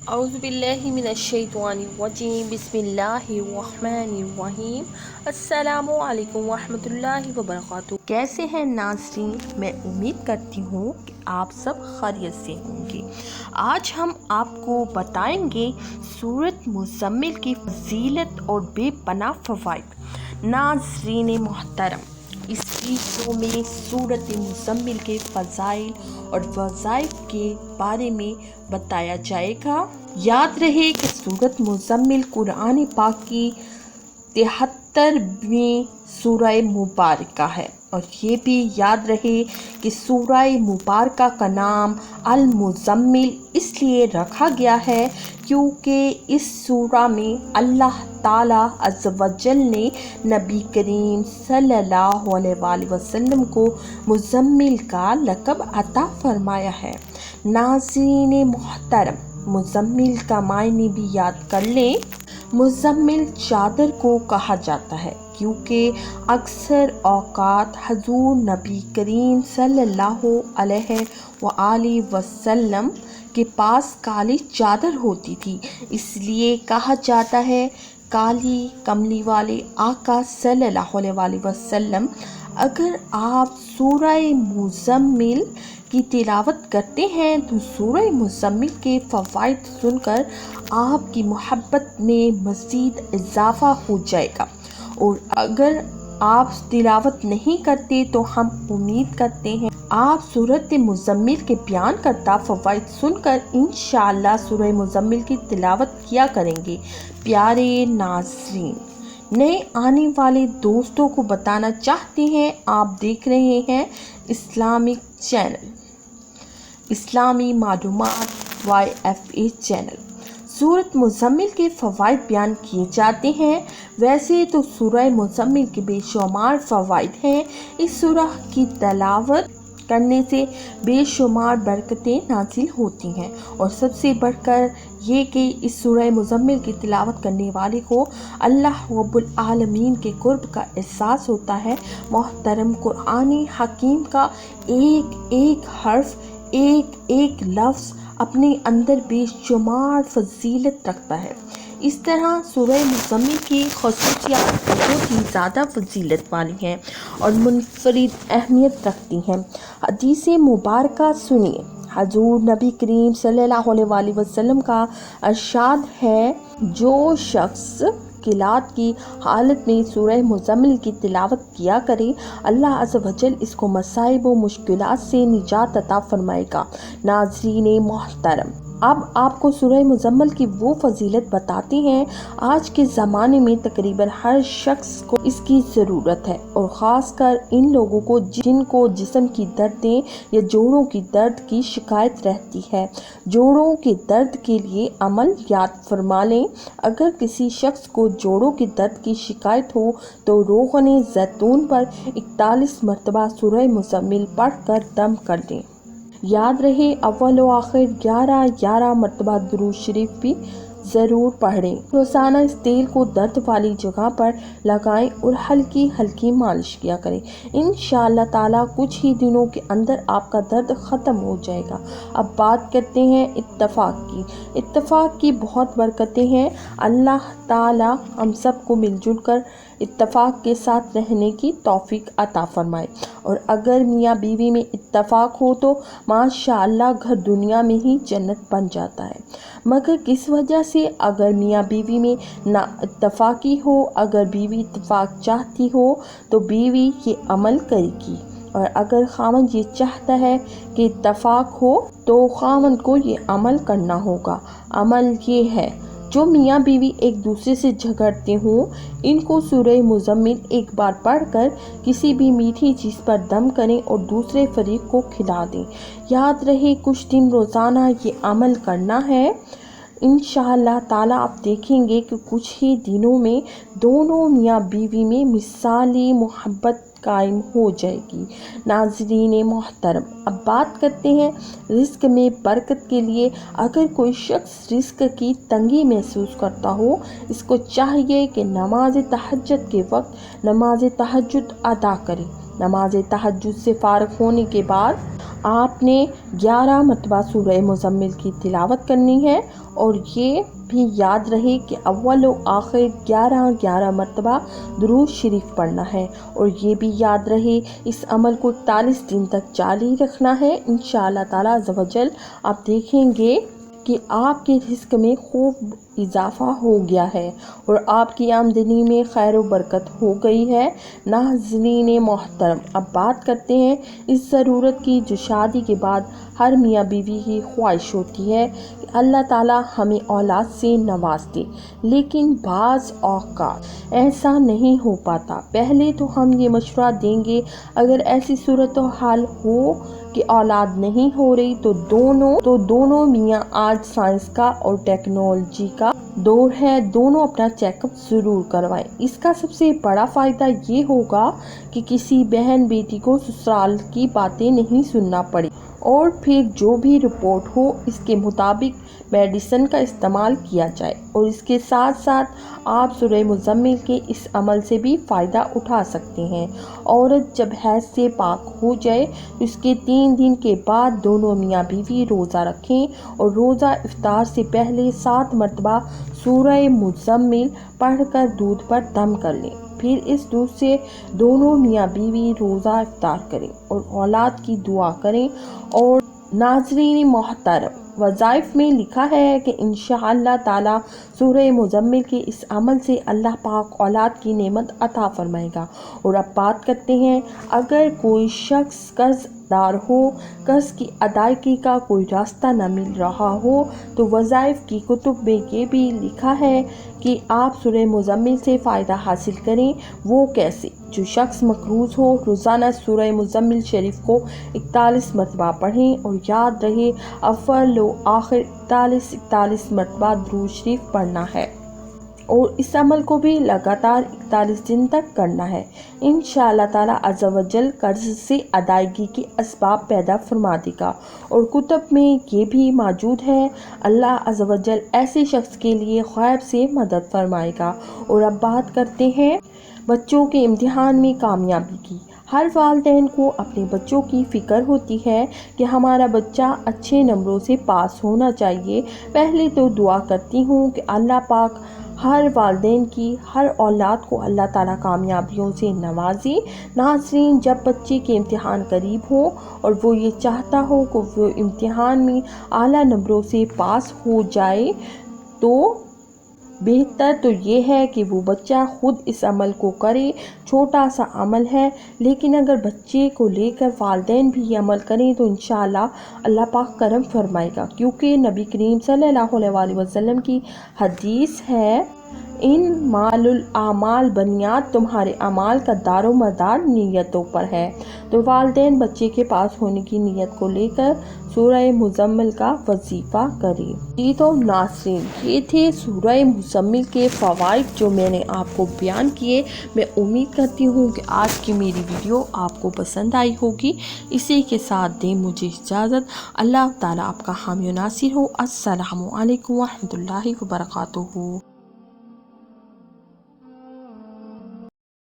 اعوذ باللہ من الشیطان الرجیم بسم اللہ الرحمن الرحیم السلام علیکم ورحمۃ اللہ وبرکاتہ۔ کیسے ہیں ناظرین؟ میں امید کرتی ہوں کہ آپ سب خیریت سے ہوں گے۔ آج ہم آپ کو بتائیں گے سورۃ مزمل کی فضیلت اور بے پناہ فوائد۔ ناظرین محترم، اس ویڈیو میں سورۃ مزمل کے فضائل اور وظائف کے بارے میں بتایا جائے گا۔ یاد رہے کہ سورۃ مزمل قرآن پاک کی 73ویں سورہ مبارکہ ہے، اور یہ بھی یاد رہے کہ سورہ مبارکہ کا نام المزمل اس لیے رکھا گیا ہے کیونکہ اس سورہ میں اللہ تعالیٰ عز و جل نے نبی کریم صلی اللہ علیہ وآلہ وسلم کو مزمل کا لقب عطا فرمایا ہے۔ ناظرین محترم، مزمل کا معنی بھی یاد کر لیں۔ مزمل چادر کو کہا جاتا ہے کیونکہ اکثر اوقات حضور نبی کریم صلی اللہ علیہ وآلہ وسلم کے پاس کالی چادر ہوتی تھی، اس لیے کہا جاتا ہے کالی کملی والے آقا صلی اللہ علیہ وآلہ وسلم۔ اگر آپ سورہ مزمل کی تلاوت کرتے ہیں تو سورہ مزمل کے فوائد سن کر آپ کی محبت میں مزید اضافہ ہو جائے گا، اور اگر آپ تلاوت نہیں کرتے تو ہم امید کرتے ہیں آپ سورۃ مزمل کے بیان کردہ فوائد سن کر انشاءاللہ سورہ مزمل کی تلاوت کیا کریں گے۔ پیارے ناظرین، نئے آنے والے دوستوں کو بتانا چاہتے ہیں آپ دیکھ رہے ہیں اسلامک چینل، اسلامی معلومات YFA چینل۔ سورۃ مزمل کے فوائد بیان کیے جاتے ہیں۔ ویسے تو سورہ مزمل کے بے شمار فوائد ہیں۔ اس سورہ کی تلاوت کرنے سے بے شمار برکتیں نازل ہوتی ہیں، اور سب سے بڑھ کر یہ کہ اس سورہ مزمل کی تلاوت کرنے والے کو اللہ رب العالمین کے قرب کا احساس ہوتا ہے۔ محترم، قرآن حکیم کا ایک ایک حرف، ایک ایک لفظ اپنے اندر بے شمار فضیلت رکھتا ہے۔ اس طرح سورہ مزمل کی خصوصیات بہت ہی زیادہ فضیلت والی ہیں اور منفرد اہمیت رکھتی ہیں۔ حدیث مبارکہ سنیے۔ حضور نبی کریم صلی اللہ علیہ وآلہ وسلم کا ارشاد ہے، جو شخص قلات کی حالت میں سورہ مزمل کی تلاوت کیا کرے، اللہ عز و جل اس کو مصائب و مشکلات سے نجات عطا فرمائے گا۔ ناظرین محترم، اب آپ کو سورہ مزمل کی وہ فضیلت بتاتے ہیں۔ آج کے زمانے میں تقریباً ہر شخص کو اس کی ضرورت ہے، اور خاص کر ان لوگوں کو جن کو جسم کی دردیں یا جوڑوں کی درد کی شکایت رہتی ہے۔ جوڑوں کے درد کے لیے عمل یاد فرما لیں۔ اگر کسی شخص کو جوڑوں کے درد کی شکایت ہو تو روغن زیتون پر 41 مرتبہ سورہ مزمل پڑھ کر دم کر لیں۔ یاد رہے اول و آخر 11 مرتبہ درود شریف بھی ضرور پڑھیں۔ روزانہ اس تیل کو درد والی جگہ پر لگائیں اور ہلکی ہلکی مالش کیا کریں۔ انشاءاللہ تعالیٰ کچھ ہی دنوں کے اندر آپ کا درد ختم ہو جائے گا۔ اب بات کرتے ہیں اتفاق کی۔ اتفاق کی بہت برکتیں ہیں۔ اللہ تعالیٰ ہم سب کو مل جل کر اتفاق کے ساتھ رہنے کی توفیق عطا فرمائے، اور اگر میاں بیوی میں اتفاق ہو تو ماشاءاللہ گھر دنیا میں ہی جنت بن جاتا ہے۔ مگر کس وجہ سے؟ اگر میاں بیوی میں نا اتفاقی ہو، اگر بیوی اتفاق چاہتی ہو تو بیوی یہ عمل کرے گی، اور اگر خاوند یہ چاہتا ہے کہ اتفاق ہو تو خاوند کو یہ عمل کرنا ہوگا۔ عمل یہ ہے، جو میاں بیوی ایک دوسرے سے جھگڑتے ہوں ان کو سورہ مزمل ایک بار پڑھ کر کسی بھی میٹھی چیز پر دم کریں اور دوسرے فریق کو کھلا دیں۔ یاد رہے کچھ دن روزانہ یہ عمل کرنا ہے۔ انشاءاللہ تعالیٰ آپ دیکھیں گے کہ کچھ ہی دنوں میں دونوں میاں بیوی میں مثالی محبت قائم ہو جائے گی۔ ناظرین محترم، اب بات کرتے ہیں رزق میں برکت کے لیے۔ اگر کوئی شخص رزق کی تنگی محسوس کرتا ہو، اس کو چاہیے کہ نماز تہجد کے وقت نماز تہجد ادا کرے۔ نماز تہجد سے فارغ ہونے کے بعد آپ نے 11 مرتبہ سورہ مزمل کی تلاوت کرنی ہے، اور یہ بھی یاد رہے کہ اول و آخر 11 مرتبہ درود شریف پڑھنا ہے، اور یہ بھی یاد رہے اس عمل کو 41 دن تک جاری رکھنا ہے۔ انشاءاللہ تعالی عز و جل آپ دیکھیں گے کہ آپ کے رزق میں خوب اضافہ ہو گیا ہے اور آپ کی آمدنی میں خیر و برکت ہو گئی ہے۔ ناظرین محترم، اب بات کرتے ہیں اس ضرورت کی جو شادی کے بعد ہر میاں بیوی کی خواہش ہوتی ہے کہ اللہ تعالیٰ ہمیں اولاد سے نواز دے، لیکن بعض اوقات ایسا نہیں ہو پاتا۔ پہلے تو ہم یہ مشورہ دیں گے اگر ایسی صورتحال ہو کہ اولاد نہیں ہو رہی تو دونوں میاں، آج سائنس کا اور ٹیکنالوجی کا دور ہے، دونوں اپنا چیک اپ ضرور کروائیں۔ اس کا سب سے بڑا فائدہ یہ ہوگا کہ کسی بہن بیٹی کو سسرال کی باتیں نہیں سننا پڑے، اور پھر جو بھی رپورٹ ہو اس کے مطابق میڈیسن کا استعمال کیا جائے، اور اس کے ساتھ ساتھ آپ سورہ مزمل کے اس عمل سے بھی فائدہ اٹھا سکتے ہیں۔ عورت جب حیض سے پاک ہو جائے تو اس کے 3 دن کے بعد دونوں میاں بیوی روزہ رکھیں، اور روزہ افطار سے پہلے 7 مرتبہ سورہ مزمل پڑھ کر دودھ پر دم کر لیں۔ پھر اس دودھ سے دونوں میاں بیوی روزہ افطار کریں اور اولاد کی دعا کریں۔ اور ناظرین محترم، وظائف میں لکھا ہے کہ انشاءاللہ تعالی سورہ مزمل کے اس عمل سے اللہ پاک اولاد کی نعمت عطا فرمائے گا۔ اور اب بات کرتے ہیں، اگر کوئی شخص قرض دار ہو، قرض کی ادائیگی کا کوئی راستہ نہ مل رہا ہو، تو وظائف کی کتب میں یہ بھی لکھا ہے کہ آپ سورہ مزمل سے فائدہ حاصل کریں۔ وہ کیسے؟ جو شخص مقروض ہو روزانہ سورہ مزمل شریف کو 41 مرتبہ پڑھیں، اور یاد رہے اول و آخر 41 مرتبہ درود شریف پڑھنا ہے، اور اس عمل کو بھی لگاتار 41 دن تک کرنا ہے۔ انشاءاللہ تعالی عز و جل قرض سے ادائیگی کے اسباب پیدا فرما دے گا، اور کتب میں یہ بھی موجود ہے اللہ عز و جل ایسے شخص کے لیے غیب سے مدد فرمائے گا۔ اور اب بات کرتے ہیں بچوں کے امتحان میں کامیابی کی۔ ہر والدین کو اپنے بچوں کی فکر ہوتی ہے کہ ہمارا بچہ اچھے نمبروں سے پاس ہونا چاہیے۔ پہلے تو دعا کرتی ہوں کہ اللہ پاک ہر والدین کی ہر اولاد کو اللہ تعالیٰ کامیابیوں سے نوازے۔ ناظرین، جب بچے کے امتحان قریب ہو اور وہ یہ چاہتا ہو کہ وہ امتحان میں اعلیٰ نمبروں سے پاس ہو جائے، تو بہتر تو یہ ہے کہ وہ بچہ خود اس عمل کو کرے۔ چھوٹا سا عمل ہے، لیکن اگر بچے کو لے کر والدین بھی یہ عمل کریں تو انشاءاللہ اللہ پاک کرم فرمائے گا، کیونکہ نبی کریم صلی اللہ علیہ وسلم کی حدیث ہے، ان مال الاعمال بنیاد، تمہارے اعمال کا دار و مدار نیتوں پر ہے۔ تو والدین بچے کے پاس ہونے کی نیت کو لے کر سورہ مزمل کا وظیفہ کریں۔ جی تو ناظرین، یہ تھے سورہ مزمل کے فوائد جو میں نے آپ کو بیان کیے۔ میں امید کرتی ہوں کہ آج کی میری ویڈیو آپ کو پسند آئی ہوگی۔ اسی کے ساتھ دیں مجھے اجازت۔ اللہ تعالیٰ آپ کا حامی و ناصر ہو۔ السلام علیکم ورحمۃ اللہ وبرکاتہ۔